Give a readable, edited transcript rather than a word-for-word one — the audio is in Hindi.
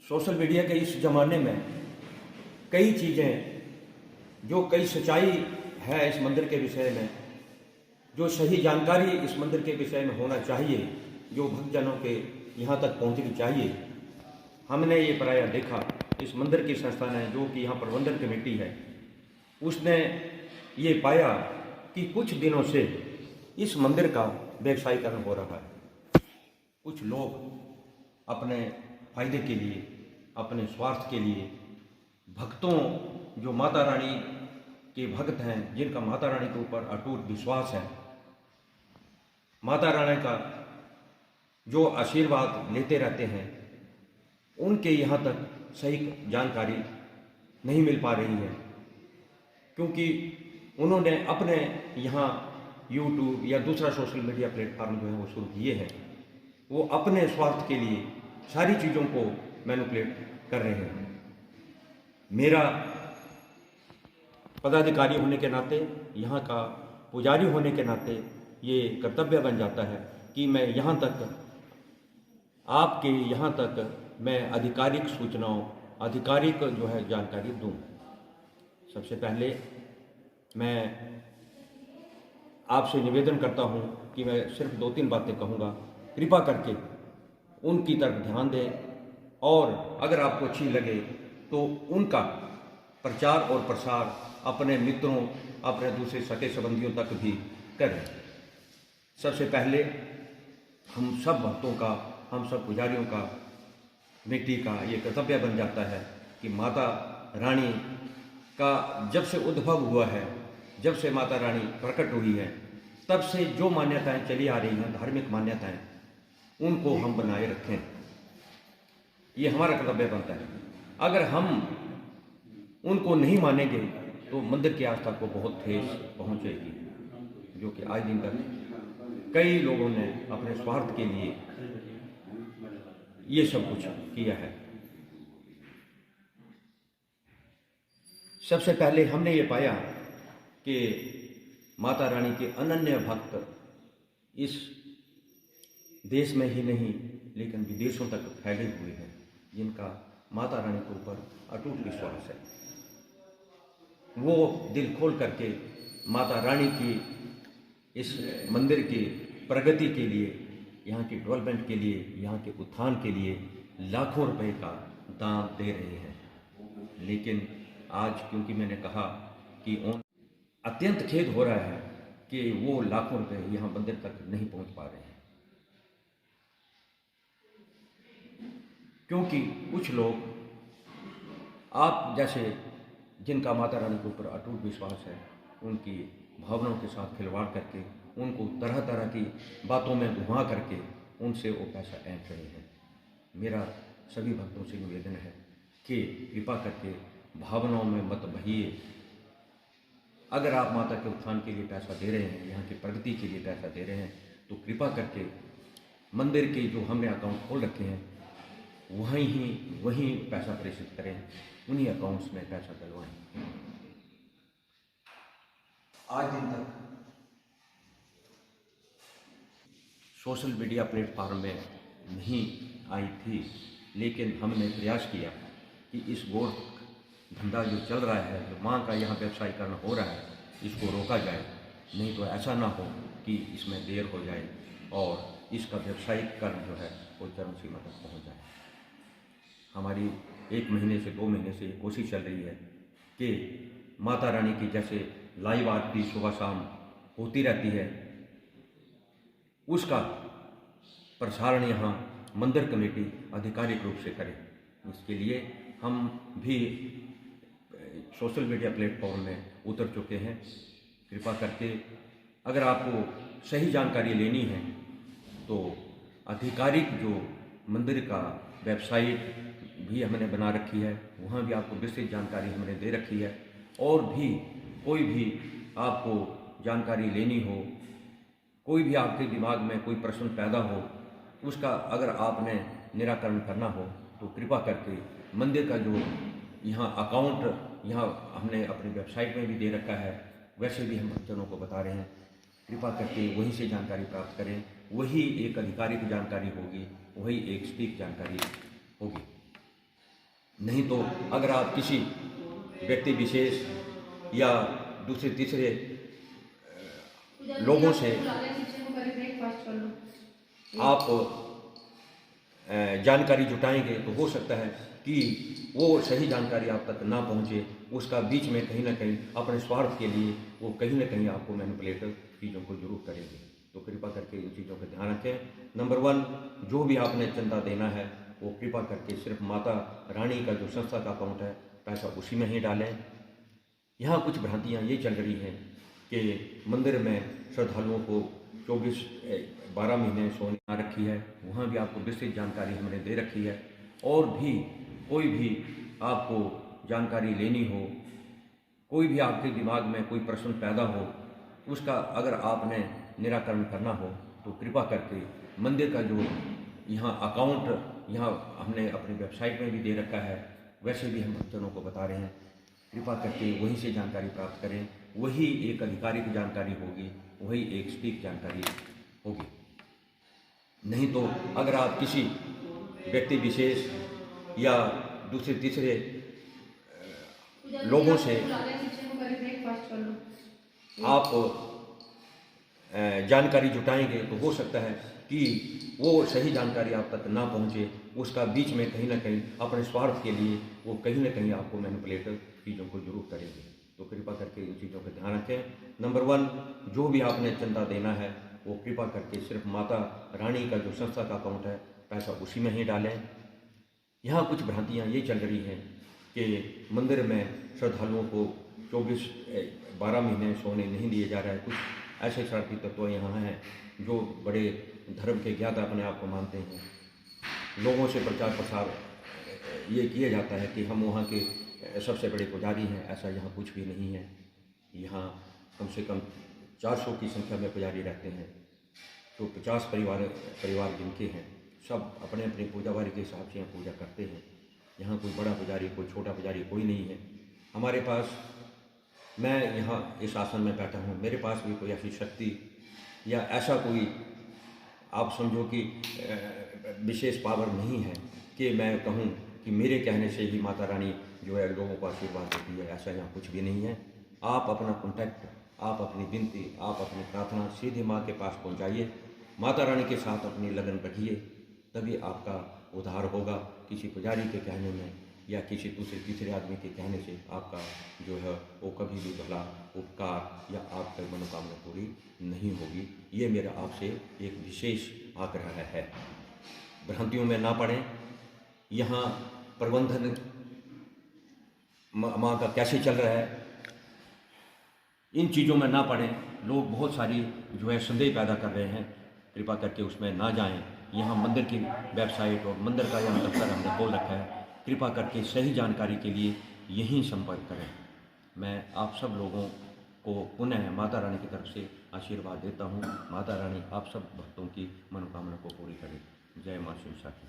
सोशल मीडिया के इस ज़माने में कई चीज़ें, जो कई सच्चाई है इस मंदिर के विषय में, जो सही जानकारी इस मंदिर के विषय में होना चाहिए, जो भक्तजनों के यहाँ तक पहुँचनी चाहिए, हमने ये प्रायः देखा। इस मंदिर की संस्था ने, जो कि यहाँ प्रबंधन कमेटी है, उसने ये पाया कि कुछ दिनों से इस मंदिर का व्यवसायीकरण हो रहा है। कुछ लोग अपने फायदे के लिए, अपने स्वार्थ के लिए, भक्तों, जो माता रानी के भक्त हैं, जिनका माता रानी के ऊपर अटूट विश्वास है, माता रानी का जो आशीर्वाद लेते रहते हैं, उनके यहाँ तक सही जानकारी नहीं मिल पा रही है, क्योंकि उन्होंने अपने यहाँ यूट्यूब या दूसरा सोशल मीडिया प्लेटफार्म जो है वो शुरू किए हैं। वो अपने स्वार्थ के लिए सारी चीज़ों को मैनिपुलेट कर रहे हैं। मेरा पदाधिकारी होने के नाते, यहाँ का पुजारी होने के नाते ये कर्तव्य बन जाता है कि मैं यहाँ तक, आपके यहाँ तक मैं आधिकारिक सूचनाओं, आधिकारिक जो है जानकारी दूँ। सबसे पहले मैं आपसे निवेदन करता हूँ कि मैं सिर्फ 2-3 बातें कहूँगा। कृपा करके उनकी तरफ ध्यान दें, और अगर आपको अच्छी लगे तो उनका प्रचार और प्रसार अपने मित्रों, अपने दूसरे सगे संबंधियों तक भी करें। सबसे पहले हम सब भक्तों का, हम सब पुजारियों का, कमेटी का ये कर्तव्य बन जाता है कि माता रानी का जब से उद्भव हुआ है, जब से माता रानी प्रकट हुई है, तब से जो मान्यताएं चली आ रही हैं, धार्मिक मान्यताएं, उनको हम बनाए रखें। ये हमारा कर्तव्य बनता है। अगर हम उनको नहीं मानेंगे तो मंदिर की आस्था को बहुत ठेस पहुंचेगी, जो कि आज दिन तक कई लोगों ने अपने स्वार्थ के लिए ये सब कुछ किया है। सबसे पहले हमने ये पाया कि माता रानी के अनन्य भक्त इस देश में ही नहीं लेकिन विदेशों तक फैले हुए हैं, जिनका माता रानी के ऊपर अटूट विश्वास है। वो दिल खोल करके माता रानी की इस मंदिर की प्रगति के लिए, यहाँ की डेवलपमेंट के लिए, यहाँ के उत्थान के लिए लाखों रुपए का दान दे रहे हैं। लेकिन आज क्योंकि मैंने कहा कि अत्यंत खेद हो रहा है कि वो लाखों रुपए यहाँ मंदिर तक नहीं पहुँच पा रहे हैं, क्योंकि कुछ लोग, आप जैसे, जिनका माता रानी के ऊपर अटूट विश्वास है, उनकी भावनाओं के साथ खिलवाड़ करके, उनको तरह तरह की बातों में घुमा करके उनसे वो पैसा ऐंठ रहे हैं। मेरा सभी भक्तों से निवेदन है कि कृपा करके भावनाओं में मत बहिए। अगर आप माता के उत्थान के लिए पैसा दे रहे हैं, यहाँ की प्रगति के लिए पैसा दे रहे हैं, तो कृपा करके मंदिर के जो हमने अकाउंट खोल रखे हैं वहीं पैसा प्रेषित करें, उन्हीं अकाउंट्स में पैसा डलवाएं। आज दिन तक सोशल मीडिया प्लेटफार्म में नहीं आई थी, लेकिन हमने प्रयास किया कि इस गोड़ धंधा जो चल रहा है, जो माँ का यहाँ व्यवसायीकरण हो रहा है, इसको रोका जाए। नहीं तो ऐसा ना हो कि इसमें देर हो जाए और इसका व्यवसायीकरण जो है वो चरम सीमा तक पहुँच जाए। हमारी 1 महीने से 2 महीने से ये कोशिश चल रही है कि माता रानी की जैसे लाइव आरती सुबह शाम होती रहती है, उसका प्रसारण यहाँ मंदिर कमेटी आधिकारिक रूप से करे। इसके लिए हम भी सोशल मीडिया प्लेटफॉर्म में उतर चुके हैं। कृपा करके अगर आपको सही जानकारी लेनी है तो आधिकारिक जो मंदिर का वेबसाइट भी हमने बना रखी है, वहाँ भी आपको विस्तृत जानकारी हमने दे रखी है। और भी कोई भी आपको जानकारी लेनी हो, कोई भी आपके दिमाग में कोई प्रश्न पैदा हो, उसका अगर आपने निराकरण करना हो तो कृपा करके मंदिर का जो यहाँ अकाउंट यहाँ हमने अपनी वेबसाइट में भी दे रखा है, वैसे भी हम भक्तजनों को बता रहे हैं। कृपा करके वहीं से जानकारी प्राप्त करें। वही एक आधिकारिक जानकारी होगी, वही एक सटीक जानकारी होगी। नहीं तो अगर आप किसी व्यक्ति विशेष या दूसरे तीसरे लोगों से आप जानकारी जुटाएंगे तो हो सकता है कि वो सही जानकारी आप तक ना पहुंचे, उसका बीच में कहीं ना कहीं अपने स्वार्थ के लिए वो कहीं ना कहीं आपको मैनिपुलेट चीज़ों को जरूर करेंगे। तो कृपा करके इन चीज़ों का ध्यान रखें। नंबर 1, जो भी आपने चंदा देना है वो कृपा करके सिर्फ माता रानी का जो संस्था का अकाउंट है पैसा उसी में ही डालें। यहाँ कुछ भ्रांतियाँ ये चल रही हैं कि मंदिर में श्रद्धालुओं को 12 महीने सोने आ रखी है, वहाँ भी आपको विस्तृत जानकारी हमने दे रखी है। और भी कोई भी आपको जानकारी लेनी हो, कोई भी आपके दिमाग में कोई प्रश्न पैदा हो, उसका अगर आपने निराकरण करना हो तो कृपा करके मंदिर का जो यहाँ अकाउंट यहाँ हमने अपनी वेबसाइट में भी दे रखा है, वैसे भी हम भक्तजनों को बता रहे हैं, कृपा करके वहीं से जानकारी प्राप्त करें। वही एक आधिकारिक जानकारी होगी, वही एक सटीक जानकारी होगी। नहीं तो अगर आप किसी व्यक्ति विशेष या दूसरे तीसरे लोगों से आप जानकारी जुटाएंगे तो हो सकता है कि वो सही जानकारी आप तक ना पहुंचे, उसका बीच में कहीं ना कहीं अपने स्वार्थ के लिए वो कहीं ना कहीं आपको मैनिपुलेट चीज़ों को जरूर करेंगे। तो कृपा करके इन चीज़ों का ध्यान रखें। नंबर 1, जो भी आपने चंदा देना है वो कृपा करके सिर्फ माता रानी का जो संस्था का अकाउंट है पैसा उसी में ही डालें। यहाँ कुछ भ्रांतियाँ ये चल रही हैं कि मंदिर में श्रद्धालुओं को 12 महीने सोने नहीं दिए जा रहा है। कुछ ऐसे शरारती तत्व यहाँ हैं जो बड़े धर्म के ज्ञाता अपने आप को मानते हैं। लोगों से प्रचार प्रसार ये किया जाता है कि हम वहाँ के सबसे बड़े पुजारी हैं, ऐसा यहाँ कुछ भी नहीं है। यहाँ कम से कम 400 की संख्या में पुजारी रहते हैं, तो 50 परिवार जिनके हैं सब अपने अपने पूजावारी के हिसाब से यहाँ पूजा करते हैं। यहाँ कोई बड़ा पुजारी कोई छोटा पुजारी कोई नहीं है। हमारे पास, मैं यहाँ इस आसन में बैठा हूँ, मेरे पास भी कोई ऐसी शक्ति या ऐसा कोई आप समझो कि विशेष पावर नहीं है कि मैं कहूँ कि मेरे कहने से ही माता रानी जो है लोगों को आशीर्वाद देती है, ऐसा यहाँ कुछ भी नहीं है। आप अपना कॉन्टैक्ट, आप अपनी विनती, आप अपनी प्रार्थना सीधे माँ के पास पहुँचाइए, माता रानी के साथ अपनी लगन रखिए, तभी आपका उद्धार होगा। किसी पुजारी के कहने में या किसी दूसरे तीसरे आदमी के कहने से आपका जो है वो कभी भी भला उपकार या आपकी मनोकामना पूरी नहीं होगी। ये मेरा आपसे एक विशेष आग्रह है। भ्रांतियों में ना पड़ें। यहाँ प्रबंधन माँ का कैसे चल रहा है, इन चीज़ों में ना पड़ें। लोग बहुत सारी जो है संदेह पैदा कर रहे हैं, कृपा करके उसमें ना जाएं। यहाँ मंदिर की वेबसाइट और मंदिर का यहाँ दफ्तर हमने खोल रखा है, कृपा करके सही जानकारी के लिए यहीं संपर्क करें। मैं आप सब लोगों को पुनः माता रानी की तरफ से आशीर्वाद देता हूँ। माता रानी आप सब भक्तों की मनोकामना को पूरी करें। जय माँ शिव साखी।